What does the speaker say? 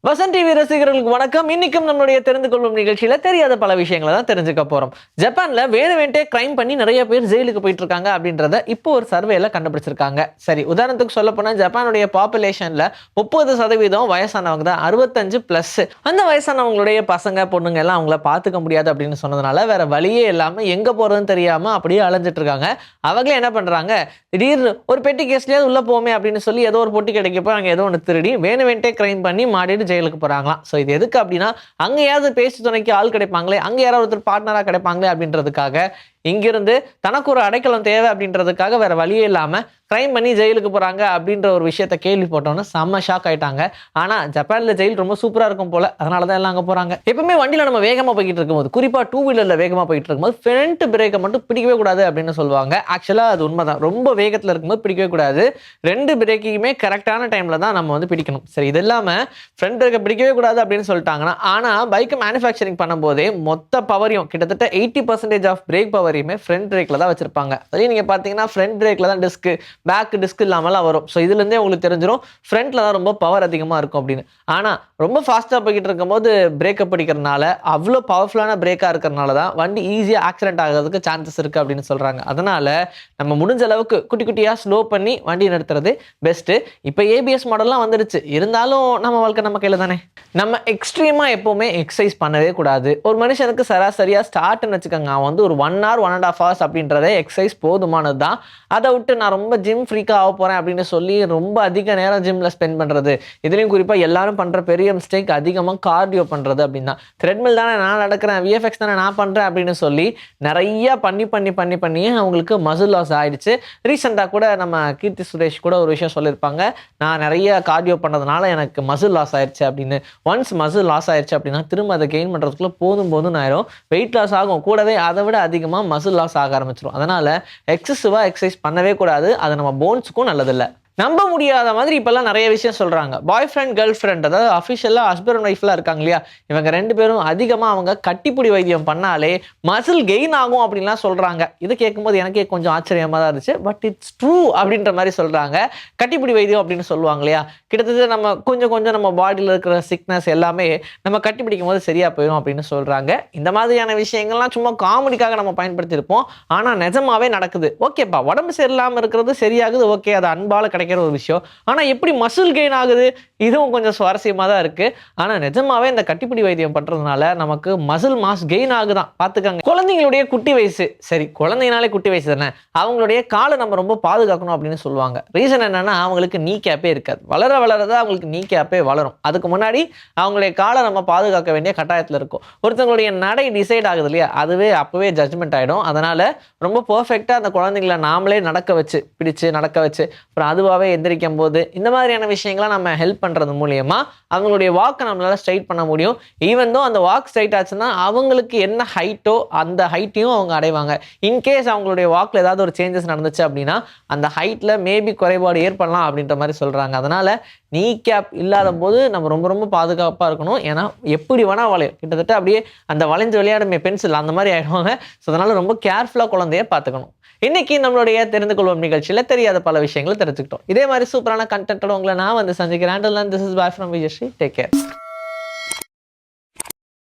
Vasanth TV ரசிகர்களுக்கு வணக்கம். இன்னைக்கும் நம்மளுடைய தெரிந்து கொள்ளும் நிகழ்ச்சியில தெரியாத பல விஷயங்களை தான் தெரிஞ்சுக்க போறோம். ஜப்பான்ல வேணுமென்றே கிரைம் பண்ணி நிறைய பேர் ஜெயிலுக்கு போயிட்டு இருக்காங்க அப்படின்றத இப்போ ஒரு சர்வேல கண்டுபிடிச்சிருக்காங்க. சரி, உதாரணத்துக்கு சொல்ல போனா ஜப்பானுடைய பாப்புலேஷன்ல 30% வயசானவங்க தான், 65+. அந்த வயசானவங்களுடைய பசங்க பொண்ணுங்க எல்லாம் அவங்கள பாத்துக்க முடியாது அப்படின்னு சொன்னதுனால வேற வழியே இல்லாம எங்க போறதுன்னு தெரியாம அப்படியே அலைஞ்சிட்டு இருக்காங்க. அவங்களே என்ன பண்றாங்க, திடீர்னு ஒரு பெட்டி கேஸ்லயாவது உள்ள போமே அப்படின்னு சொல்லி ஏதோ ஒரு பொட்டி கிடைக்க போய் அங்க ஏதோ ஒன்று திருடி வேணுமென்றே கிரைம் பண்ணி மாடிட்டு ஜெயிலுக்கு போறாங்களாம். ஸோ இது எதுக்கு அப்படின்னா, அங்கேயாவது பேச்சு துணைக்கு ஆள் கிடைப்பாங்களே, அங்க யாராவது ஒருத்தர் பார்ட்னரா கிடைப்பாங்களே அப்படின்றதுக்காக, இங்கிருந்து தனக்கு ஒரு அடைக்கலம் தேவை அப்படின்றதுக்காக வேற வழியே இல்லாம கிரைம் பண்ணி ஜெயிலுக்கு போறாங்க அப்படின்ற ஒரு விஷயத்த கேள்விப்பட்டோன்னு செம்ம ஷாக் ஆயிட்டாங்க. ஆனா ஜப்பான்ல ஜெயில் ரொம்ப சூப்பரா இருக்கும் போல, அதனாலதான் எல்லாம் அங்க போறாங்க. எப்பவுமே வண்டியில நம்ம வேகமா போய்கிட்டு இருக்கும்போது, குறிப்பா 2 வீலர்ல வேகமா போயிட்டு இருக்கும்போது ஃப்ரண்ட் பிரேக்கை மட்டும் பிடிக்கவே கூடாது அப்படின்னு சொல்லுவாங்க. ஆக்சுவலா அது உண்மைதான். ரொம்ப வேகத்துல இருக்கும்போது பிடிக்கவே கூடாது. 2 பிரேக்கையுமே கரெக்டான டைம்ல தான் நம்ம வந்து பிடிக்கணும். சரி, இது இல்லாம ஃப்ரண்ட் பிரேக்கை பிடிக்கவே கூடாது அப்படின்னு சொல்லிட்டாங்கன்னா, ஆனா பைக்கை மேனுஃபேக்சரிங் பண்ணும்போதே மொத்த பவரையும் கிட்டத்தட்ட 80% ஆஃப் பிரேக் பவரையுமே ஃப்ரண்ட் பிரேக்ல தான் வச்சிருப்பாங்க. அதையும் நீங்க பாத்தீங்கன்னா ஃப்ரண்ட் பிரேக்ல தான் டிஸ்க், பேக் டிஸ்க் இல்லாமலாம் வரும். ஸோ இதுல இருந்தே உங்களுக்கு தெரிஞ்சிடும் ஃப்ரண்ட்ல தான் ரொம்ப பவர் அதிகமா இருக்கும் அப்படின்னு. ஆனா ரொம்ப ஃபாஸ்டா போய்கிட்டு இருக்கும்போது பிரேக்கை பிடிக்கிறதுனால, அவ்வளோ பவர்ஃபுல்லான பிரேக்கா இருக்கிறதுனால தான் வண்டி ஈஸியா ஆக்சிடென்ட் ஆகிறதுக்கு சான்சஸ் இருக்கு அப்படின்னு சொல்றாங்க. அதனால நம்ம முடிஞ்ச அளவுக்கு குட்டி குட்டியா ஸ்லோ பண்ணி வண்டி நிறுத்துறது பெஸ்ட். இப்போ ஏபிஎஸ் மாடல்லாம் வந்துடுச்சு, இருந்தாலும் நம்ம வாழ்க்கை நம்ம கையில தானே. நம்ம எக்ஸ்ட்ரீமா எப்பவுமே எக்ஸசைஸ் பண்ணவே கூடாது. ஒரு மனுஷனுக்கு சராசரியா ஸ்டார்ட்னு வச்சுக்கோங்க, அவன் வந்து ஒரு 1 hour 1.5 hours அப்படின்றதே எக்ஸசைஸ் போதுமானது தான். அதை விட்டு நான் ரொம்ப ஜிம் ஃப்ரீக்கா ஆக போறேன் அப்படின்னு சொல்லி ரொம்ப அதிக நேரம் ஜிம்ல ஸ்பெண்ட் பண்றது, இதுலயும் குறிப்பா எல்லாரும் பண்ற பெரிய மிஸ்டேக் அதிகமா கார்டியோ பண்றது அப்படின்னா, த்ரெட்மில் தானே நான் நடக்கிறேன், விஎஃப்எக்ஸ் தானே நான் பண்றேன் அப்படின்னு சொல்லி நிறைய பண்ணி பண்ணி பண்ணி பண்ணி அவங்களுக்கு மசில் லாஸ் ஆயிடுச்சு. ரீசெண்டாக கூட நம்ம கீர்த்தி சுரேஷ் கூட ஒரு விஷயம் சொல்லியிருப்பாங்க, நான் நிறைய கார்டியோ பண்ணதுனால எனக்கு மசில் லாஸ் ஆயிடுச்சு அப்படின்னு. ஒன்ஸ் மசில் லாஸ் ஆயிடுச்சு அப்படின்னா திரும்ப அதை கெயின் பண்றதுக்குள்ள போதும் ஆயிரும். வெயிட் லாஸ் ஆகும், கூடவே அதை விட அதிகமாக மசில் லாஸ் ஆக ஆரம்பிச்சிடும். அதனால எக்ஸசிவா எக்ஸசைஸ் பண்ணவே கூடாது. அது நம்ம போன்ஸுக்கும் நல்லதில்லை. நம்ப முடியாத மாதிரி இப்பெல்லாம் நிறைய விஷயம் சொல்றாங்க. பாய் ஃப்ரெண்ட் கேர்ள் ஃப்ரெண்ட், அதாவது அஃபிஷியலா ஹஸ்பண்ட் அண்ட் ஒய்ஃப்லாம் இருக்காங்க இல்லையா, இவங்க 2 பேரும் அதிகமா அவங்க கட்டிப்பிடி வைத்தியம் பண்ணாலே மசில் கெயின் ஆகும் அப்படின்லாம் சொல்றாங்க. இது கேட்கும்போது எனக்கே கொஞ்சம் ஆச்சரியமா தான் இருந்துச்சு. பட் இட்ஸ் ட்ரூ அப்படின்ற மாதிரி சொல்றாங்க. கட்டிப்பிடி வைத்தியம் அப்படின்னு சொல்லுவாங்க இல்லையா, கிட்டத்தட்ட நம்ம கொஞ்சம் கொஞ்சம் நம்ம பாடியில் இருக்கிற சிக்னஸ் எல்லாமே நம்ம கட்டிப்பிடிக்கும் போது சரியா போயிடும் அப்படின்னு சொல்றாங்க. இந்த மாதிரியான விஷயங்கள்லாம் சும்மா காமெடிக்காக நம்ம பயன்படுத்தியிருப்போம், ஆனா நிஜமாவே நடக்குது. ஓகேப்பா, உடம்பு சரியில்லாமல் இருக்கிறது சரியாகுது, ஓகே, அது அன்பால கிடைக்கிற ஒரு விஷயம். ஆனா எப்படி மசில் கெயின் ஆகுது, இதுவும் கொஞ்சம் சுவாரஸ்யமா தான் இருக்கு. ஆனா நிஜமாவே இந்த கட்டிப்பிடி வைத்தியம் பண்றதுனால நமக்கு மசில் மாஸ் கெயின் ஆகுதான், பாத்துக்கங்க. குழந்தைங்களுடைய குட்டி வயசு, சரி குழந்தைனாலே குட்டி வயசு தானே, அவங்களுடைய காலை நம்ம ரொம்ப பாதுகாக்கணும் அப்படின்னு சொல்லுவாங்க. ரீசன் என்னன்னா, அவங்களுக்கு நீ கேப்பே இருக்காது. வளர வளரதான் அவங்களுக்கு நீ கேப்பே வளரும். அதுக்கு முன்னாடி அவங்களுடைய காலை நம்ம பாதுகாக்க வேண்டிய கட்டாயத்தில் இருக்கும். ஒருத்தவங்களுடைய நடை டிசைட் ஆகுது இல்லையா, அதுவே அப்பவே ஜட்ஜ்மெண்ட் ஆயிடும். அதனால ரொம்ப பெர்ஃபெக்ட்டா அந்த குழந்தைங்களை நாமளே நடக்க வச்சு, பிடிச்சு நடக்க வச்சு, அப்புறம் அதுவாகவே எந்திரிக்கும் போது இந்த மாதிரியான விஷயங்களை நம்ம ஹெல்ப் பண்றது மூலியமா அவங்களுடைய வாக்கை நம்மளால ஸ்ட்ரைட் பண்ண முடியும். ஈவன் தோ அந்த வாக் ஸ்ட்ரைட் ஆச்சுன்னா அவங்களுக்கு என்ன ஹைட்டோ அந்த ஹைட்டையும் அவங்க அடைவாங்க. இன்கேஸ் அவங்களுடைய வாக்கில் ஏதாவது ஒரு சேஞ்சஸ் நடந்துச்சு அப்படின்னா அந்த ஹைட்ல மேபி குறைபாடு ஏற்படலாம் அப்படின்ற மாதிரி சொல்றாங்க. அதனால நீ கேப் இல்லாத போது நம்ம ரொம்ப ரொம்ப பாதுகாப்பாக இருக்கணும். ஏன்னா எப்படி வேணா வளையும், கிட்டத்தட்ட அப்படியே அந்த வளைஞ்சு விளையாடுமே பென்சில் அந்த மாதிரி ஆயிடுவாங்க. ஸோ அதனால ரொம்ப கேர்ஃபுல்லாக குழந்தைய பார்த்துக்கணும். இன்னைக்கு நம்மளுடைய தெரிந்து கொள்வோம் நிகழ்ச்சியில் தெரியாத பல விஷயங்களை தெரிஞ்சுக்கிட்டோம். இதே மாதிரி சூப்பரான கண்டென்ட்டோட உங்களை நான் வந்து சந்திக்கிறேன். This is bye from Vijayasri. Take care.